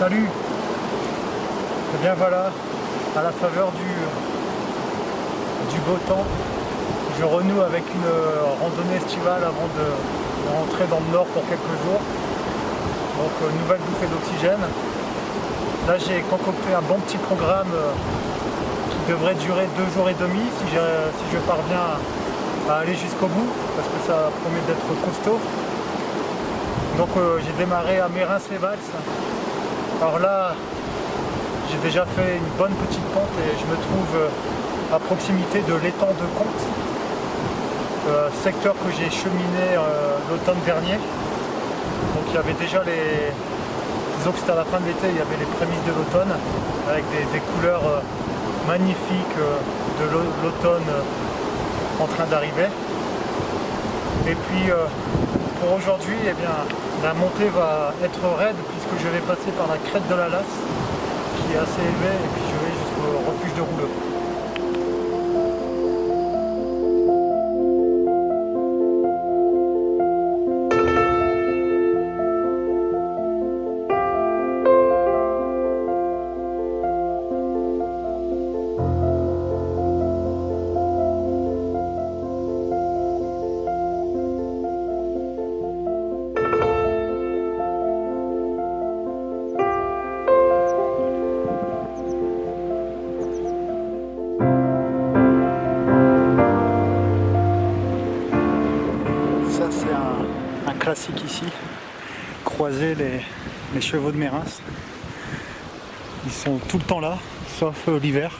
Salut. Et bien voilà, à la faveur du beau temps, je renoue avec une randonnée estivale avant de rentrer dans le nord pour quelques jours. Donc nouvelle bouffée d'oxygène. Là j'ai concocté un bon petit programme qui devrait durer 2 jours et demi si je parviens à aller jusqu'au bout, parce que ça promet d'être costaud. Donc j'ai démarré à Mérins-les-Valls. Alors là, j'ai déjà fait une bonne petite pente et je me trouve à proximité de l'étang de Comte, secteur que j'ai cheminé l'automne dernier. Donc il y avait déjà disons que c'était à la fin de l'été, il y avait les prémices de l'automne avec des couleurs magnifiques de l'automne en train d'arriver. Et puis pour aujourd'hui, eh bien, la montée va être raide puisque je vais passer par la crête de la Lasse qui est assez élevée et puis je vais jusqu'au refuge de Rouleux. Classique ici, croiser les chevaux de Mérins. Ils sont tout le temps là, sauf l'hiver.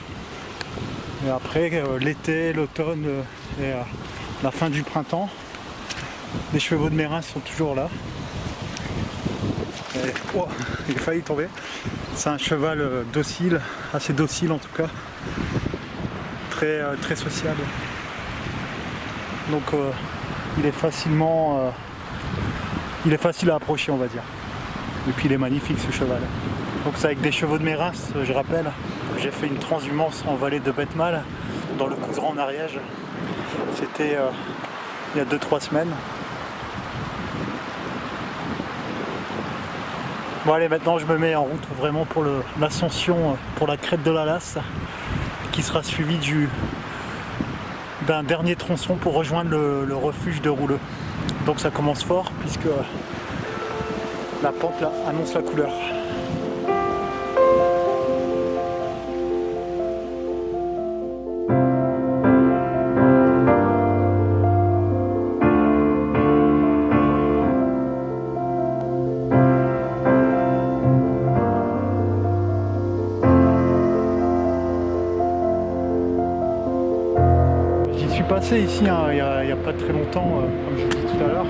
Et après, l'été, l'automne et la fin du printemps, les chevaux de Mérins sont toujours là. Et, oh, il a failli tomber. C'est un cheval docile, assez docile en tout cas, très sociable. Donc il est facile à approcher, on va dire. Et puis il est magnifique ce cheval. Donc c'est avec des chevaux de Mérins, je rappelle. J'ai fait une transhumance en vallée de Betmal, dans le Couserans en Ariège. C'était il y a 2-3 semaines. Bon allez, maintenant je me mets en route vraiment pour l'ascension pour la crête de la Lasse, qui sera suivie d'un dernier tronçon pour rejoindre le refuge de Rouleux. Donc ça commence fort puisque la pente là annonce la couleur. J'y suis passé ici il y a pas très longtemps, comme je vous dis tout à l'heure.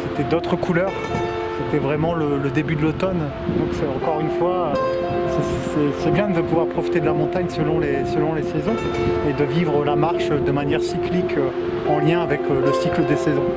C'était d'autres couleurs, c'était vraiment le début de l'automne. Donc c'est encore une fois, c'est bien de pouvoir profiter de la montagne selon les saisons et de vivre la marche de manière cyclique en lien avec le cycle des saisons.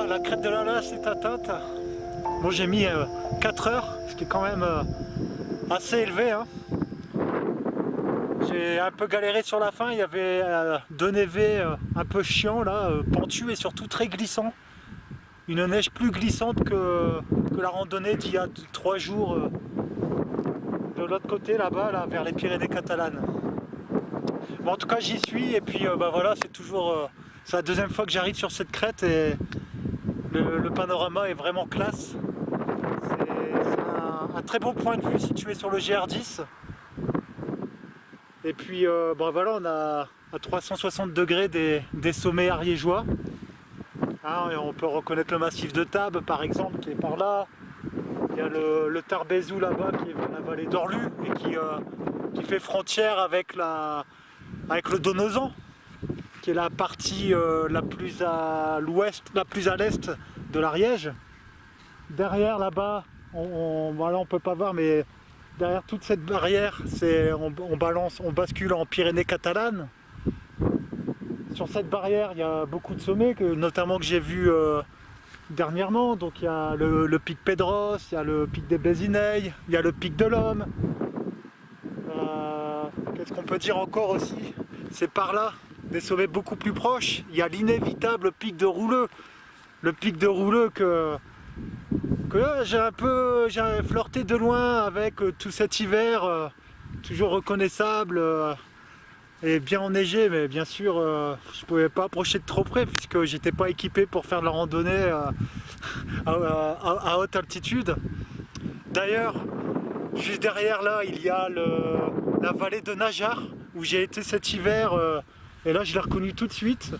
La crête de la Lasse est atteinte. Bon, j'ai mis 4 heures, ce qui est quand même assez élevé, hein. J'ai un peu galéré sur la fin, il y avait deux névés un peu chiants là, pentus et surtout très glissants. Une neige plus glissante que la randonnée d'il y a 3 jours de l'autre côté là-bas, là, vers les Pyrénées catalanes. Bon, en tout cas j'y suis et puis bah, voilà, c'est toujours c'est la deuxième fois que j'arrive sur cette crête et le panorama est vraiment classe. C'est un très beau point de vue situé sur le GR10. Et puis bah, voilà, on a à 360 degrés des sommets ariégeois. Hein, et on peut reconnaître le massif de Tarbes par exemple qui est par là. Il y a le Tarbézou là-bas qui est vers la vallée d'Orlu et qui fait frontière avec le Donezan, qui est la partie la plus à l'ouest, la plus à l'est de l'Ariège. Derrière là-bas, voilà, on peut pas voir, mais derrière toute cette barrière, on bascule en Pyrénées catalanes. Sur cette barrière, il y a beaucoup de sommets, notamment que j'ai vu dernièrement. Donc il y a le pic Pedros, il y a le pic des Bézineilles, il y a le pic de l'Homme. Qu'est-ce qu'on peut dire encore aussi? C'est par là, des sommets beaucoup plus proches. Il y a l'inévitable pic de Rouleux. Le pic de Rouleux que j'ai flirté de loin avec tout cet hiver, toujours reconnaissable et bien enneigé, mais bien sûr je pouvais pas approcher de trop près puisque j'étais pas équipé pour faire de la randonnée à haute altitude. D'ailleurs, juste derrière là, il y a la vallée de Najar où j'ai été cet hiver et là je l'ai reconnu tout de suite.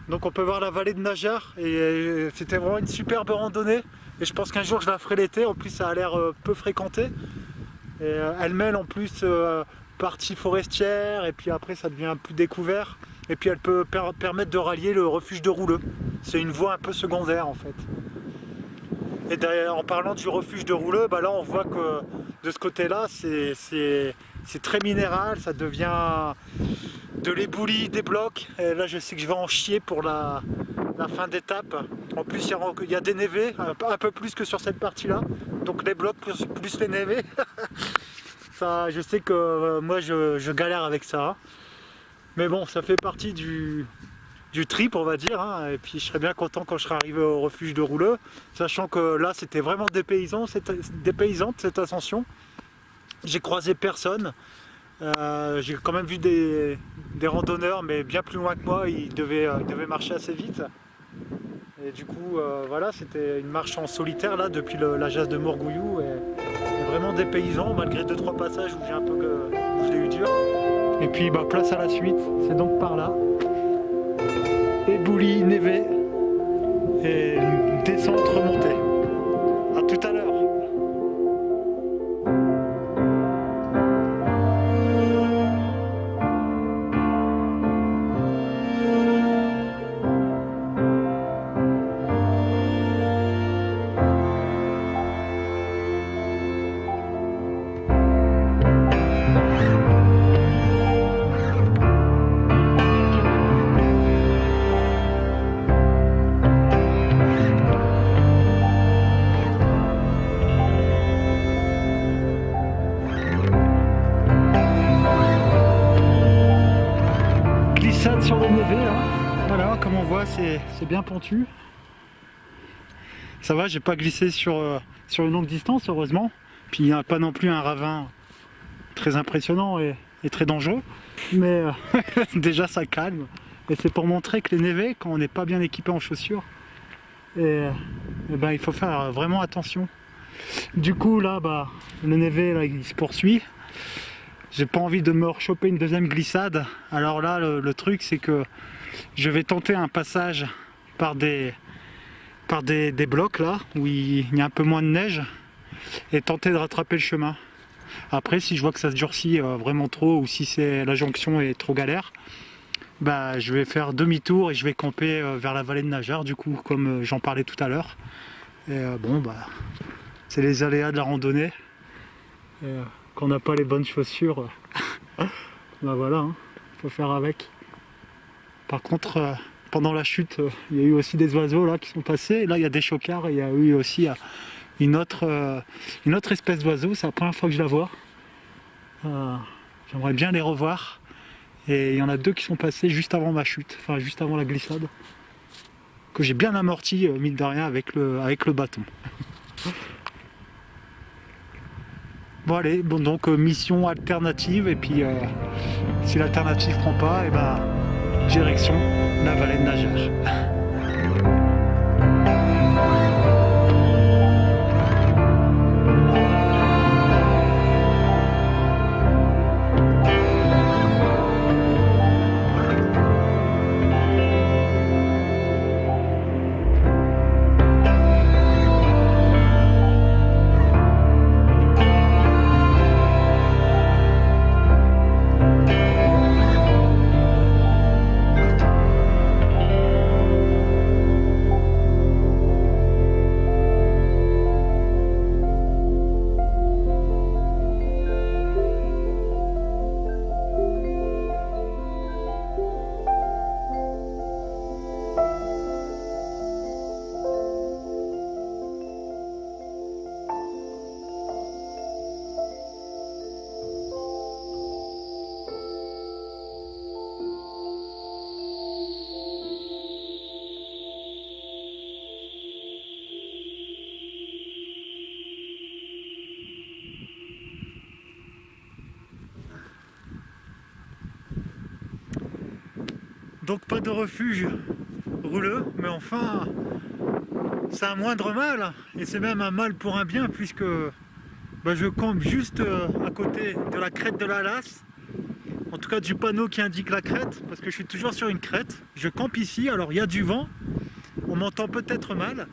Donc on peut voir la vallée de Najar et c'était vraiment une superbe randonnée. Et je pense qu'un jour je la ferai l'été, en plus ça a l'air peu fréquenté. Et elle mêle en plus partie forestière et puis après ça devient plus découvert. Et puis elle peut permettre de rallier le refuge de Rouleux. C'est une voie un peu secondaire en fait. Et d'ailleurs en parlant du refuge de Rouleux, bah là on voit que de ce côté-là c'est très minéral, ça devient de l'éboulis, des blocs. Et là je sais que je vais en chier pour la fin d'étape. En plus il y a des névés, un peu plus que sur cette partie là, donc les blocs plus les névés. Ça, je sais que moi je galère avec ça, mais bon, ça fait partie du trip on va dire, hein. Et puis je serais bien content quand je serai arrivé au refuge de Rouleux, sachant que là c'était vraiment dépaysante cette ascension. J'ai croisé personne. J'ai quand même vu des randonneurs, mais bien plus loin que moi, ils devaient marcher assez vite. Et du coup, voilà, c'était une marche en solitaire là depuis la Jasse de Morgouillou, et vraiment dépaysant malgré 2-3 passages où où je l'ai eu dur. Et puis bah, place à la suite, c'est donc par là. Éboulis, névé et descente remontée. A tout à l'heure. Sur le névé là, voilà, comme on voit c'est bien pentu. Ça va, j'ai pas glissé sur une longue distance heureusement, puis il n'y a pas non plus un ravin très impressionnant et très dangereux, mais déjà ça calme, et c'est pour montrer que les névés, quand on n'est pas bien équipé en chaussures, et ben, il faut faire vraiment attention. Du coup là, bah, le névé là, il se poursuit. J'ai pas envie de me rechoper une deuxième glissade. Alors là, le truc, c'est que je vais tenter un passage par des blocs là, où il y a un peu moins de neige, et tenter de rattraper le chemin. Après, si je vois que ça se durcit vraiment trop, ou si la jonction est trop galère, bah, je vais faire demi-tour et je vais camper vers la vallée de Najar, du coup, comme j'en parlais tout à l'heure. Et bon, bah, c'est les aléas de la randonnée. Et, quand on n'a pas les bonnes chaussures, bah voilà, hein, faut faire avec. Par contre, pendant la chute, il y a eu aussi des oiseaux là qui sont passés. Là, il y a des chocards, et il y a eu aussi une autre espèce d'oiseau. C'est la première fois que je la vois. J'aimerais bien les revoir. Et il y en a 2 qui sont passés juste avant ma chute, enfin juste avant la glissade, que j'ai bien amorti, mine de rien, avec le bâton. Bon allez, bon, donc mission alternative, et puis si l'alternative prend pas, et ben direction la vallée de Nageur. Donc pas de refuge rouleux, mais enfin c'est un moindre mal, et c'est même un mal pour un bien, puisque je campe juste à côté de la crête de la Lasse, en tout cas du panneau qui indique la crête, parce que je suis toujours sur une crête. Je campe ici, alors il y a du vent, on m'entend peut-être mal,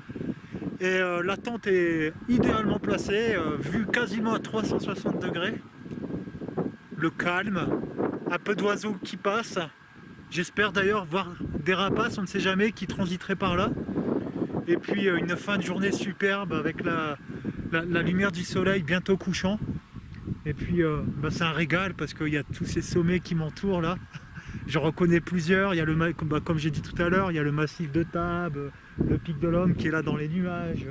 et la tente est idéalement placée, vue quasiment à 360 degrés, le calme, un peu d'oiseaux qui passent. J'espère d'ailleurs voir des rapaces, on ne sait jamais, qui transiteraient par là. Et puis une fin de journée superbe avec la lumière du soleil bientôt couchant. Et puis c'est un régal parce qu'il y a tous ces sommets qui m'entourent là. Je reconnais plusieurs, il y a comme j'ai dit tout à l'heure, il y a le massif de Tarbes, le pic de l'Homme qui est là dans les nuages,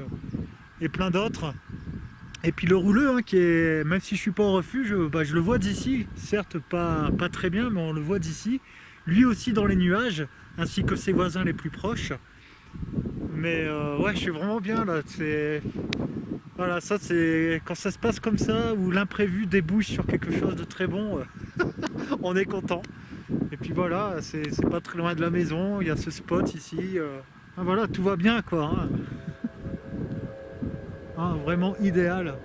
et plein d'autres. Et puis le rouleux, qui est, même si je suis pas au refuge, je le vois d'ici, certes pas très bien, mais on le voit d'ici. Lui aussi dans les nuages, ainsi que ses voisins les plus proches. Mais ouais, je suis vraiment bien là. Voilà, ça c'est quand ça se passe comme ça, où l'imprévu débouche sur quelque chose de très bon, on est content. Et puis voilà, c'est pas très loin de la maison, il y a ce spot ici. Voilà, tout va bien quoi. Vraiment idéal.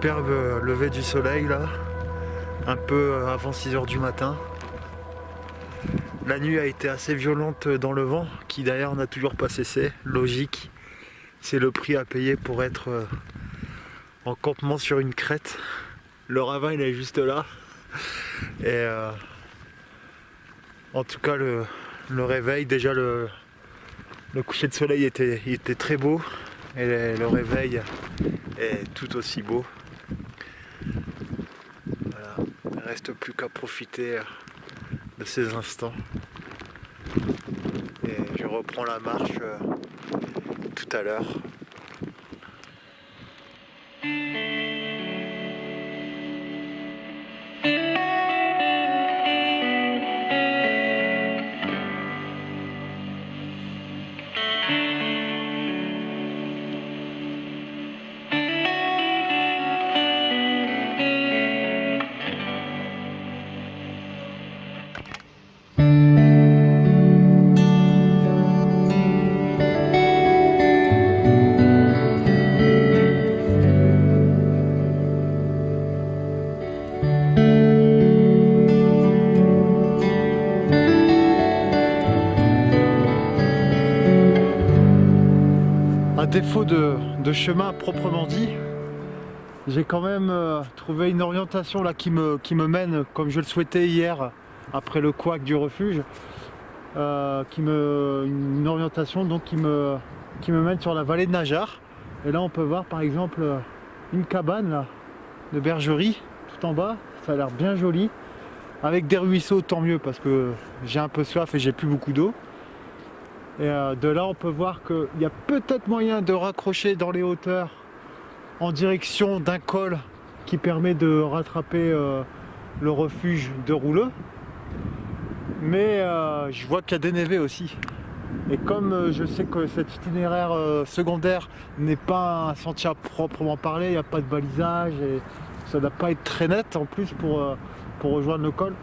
superbe lever du soleil là, un peu avant 6 h du matin. La nuit a été assez violente dans le vent, qui d'ailleurs n'a toujours pas cessé, logique. C'est le prix à payer pour être en campement sur une crête. Le ravin il est juste là. Et en tout cas le réveil, déjà le coucher de soleil était très beau. Et le réveil est tout aussi beau. Voilà. Il ne reste plus qu'à profiter de ces instants. Et je reprends la marche tout à l'heure. À défaut de chemin proprement dit, j'ai quand même trouvé une orientation là qui me mène comme je le souhaitais hier après le couac du refuge, une orientation donc qui me mène sur la vallée de Najar. Et là on peut voir par exemple une cabane là, de bergerie tout en bas, ça a l'air bien joli, avec des ruisseaux, tant mieux parce que j'ai un peu soif et j'ai plus beaucoup d'eau. Et de là on peut voir qu'il y a peut-être moyen de raccrocher dans les hauteurs en direction d'un col qui permet de rattraper le refuge de Rouleux. Mais je vois qu'il y a des névés aussi. Et comme je sais que cet itinéraire secondaire n'est pas un sentier à proprement parler, il n'y a pas de balisage et ça ne doit pas être très net en plus pour rejoindre le col,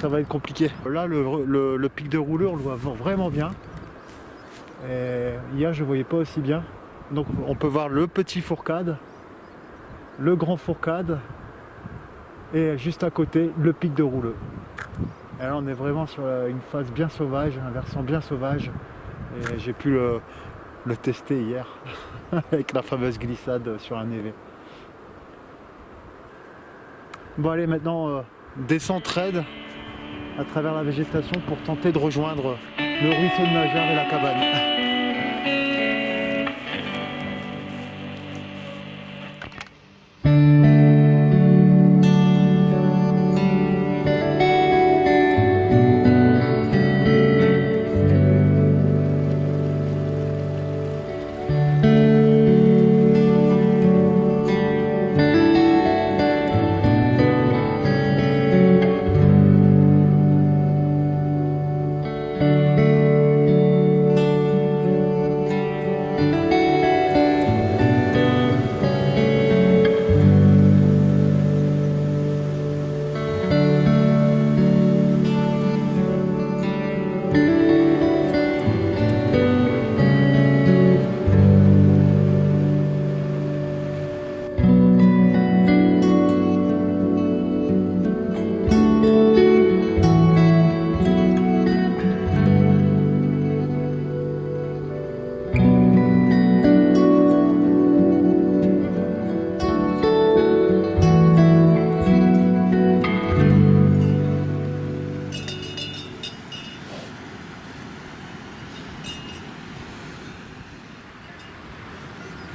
ça va être compliqué. Là le pic de Rouleux on le voit vraiment bien. Et hier je ne voyais pas aussi bien. Donc on peut voir le petit Fourcade, le grand Fourcade et juste à côté le pic de Rouleux. Et là on est vraiment sur une phase bien sauvage, un versant bien sauvage. Et j'ai pu le tester hier avec la fameuse glissade sur un névé. Bon allez, maintenant descente raide à travers la végétation pour tenter de rejoindre le ruisseau de Najar et la cabane.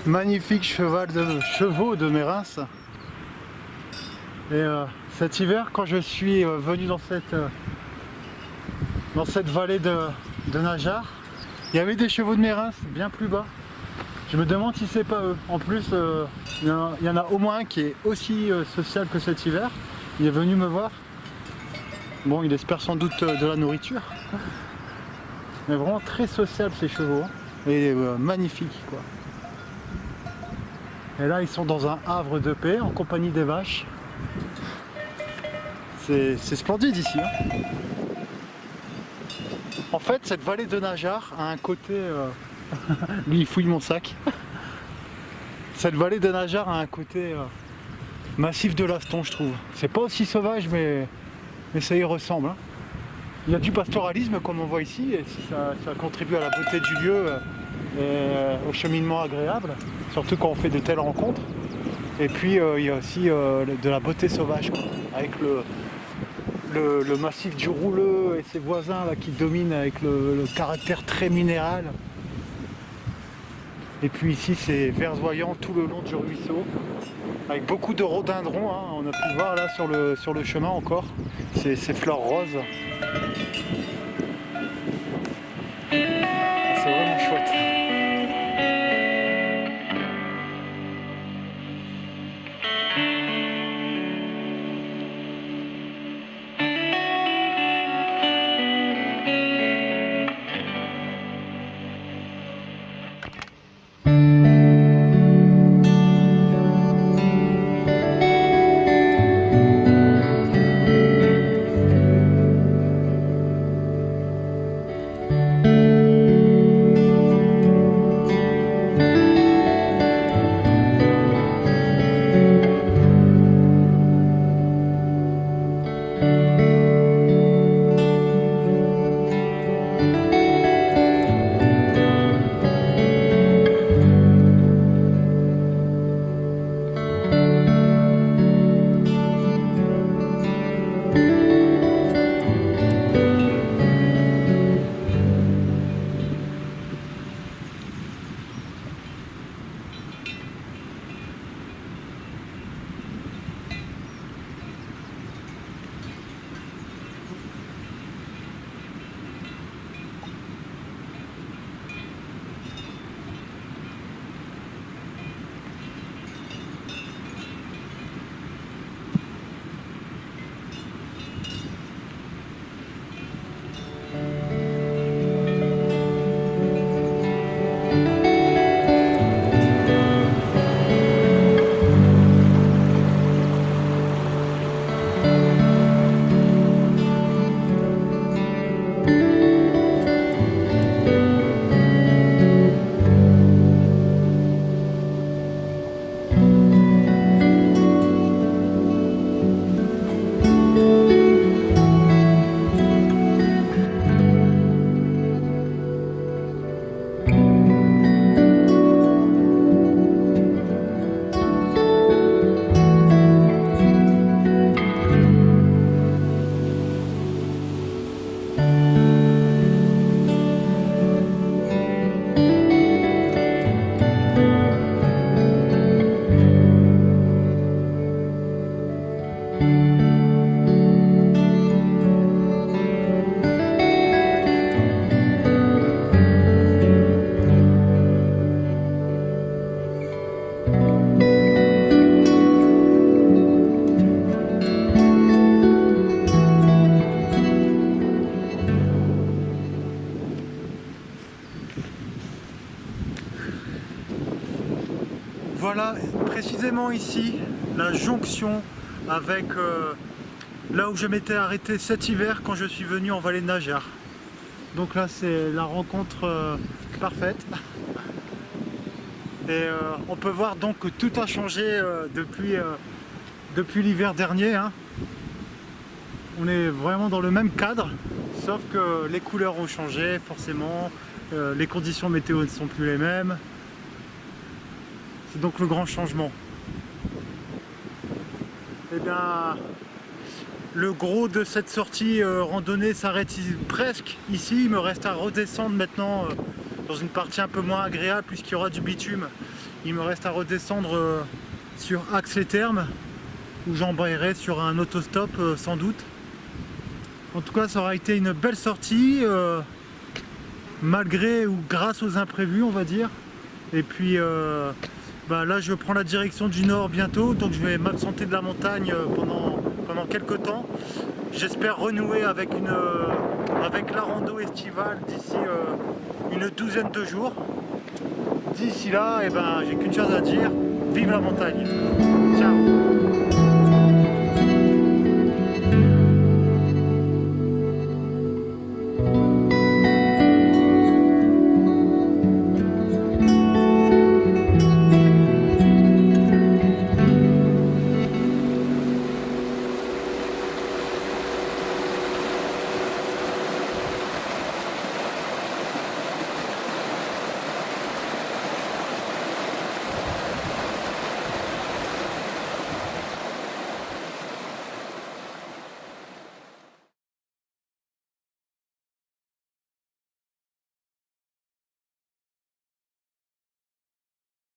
Magnifique chevaux de Mérins. Et cet hiver, quand je suis venu dans cette vallée de Najar, il y avait des chevaux de Mérins bien plus bas. Je me demande si c'est pas eux. En plus, il y en a au moins un qui est aussi social que cet hiver. Il est venu me voir. Bon, il espère sans doute de la nourriture. Mais vraiment très social ces chevaux. Hein. Et magnifiques quoi. Et là ils sont dans un havre de paix en compagnie des vaches. C'est splendide ici. Hein. En fait cette vallée de Najar a un côté... Lui il fouille mon sac. Cette vallée de Najar a un côté massif de Laston, je trouve. C'est pas aussi sauvage, mais ça y ressemble. Hein. Il y a du pastoralisme comme on voit ici, et ça contribue à la beauté du lieu et au cheminement agréable, surtout quand on fait de telles rencontres. Et puis il y a aussi de la beauté sauvage, quoi, avec le massif du Rouleux et ses voisins là, qui dominent avec le caractère très minéral. Et puis ici c'est verdoyant tout le long du ruisseau, avec beaucoup de rhododendrons, hein. On a pu le voir là sur le chemin encore, ces fleurs roses. C'est vraiment chouette. Voilà précisément ici la jonction avec là où je m'étais arrêté cet hiver quand je suis venu en vallée de Nagyar. Donc là c'est la rencontre parfaite. Et on peut voir donc que tout a changé depuis l'hiver dernier. Hein. On est vraiment dans le même cadre, sauf que les couleurs ont changé forcément, les conditions météo ne sont plus les mêmes. C'est donc le grand changement. Et bien, le gros de cette sortie randonnée s'arrête presque ici. Il me reste à redescendre maintenant dans une partie un peu moins agréable puisqu'il y aura du bitume. Il me reste à redescendre sur Ax-les-Thermes où j'embrayerai sur un autostop sans doute. En tout cas, ça aura été une belle sortie malgré ou grâce aux imprévus, on va dire. Et puis là je prends la direction du nord bientôt, donc je vais m'absenter de la montagne pendant quelques temps. J'espère renouer avec la rando estivale d'ici une douzaine de jours. D'ici là, j'ai qu'une chose à dire, vive la montagne. Ciao.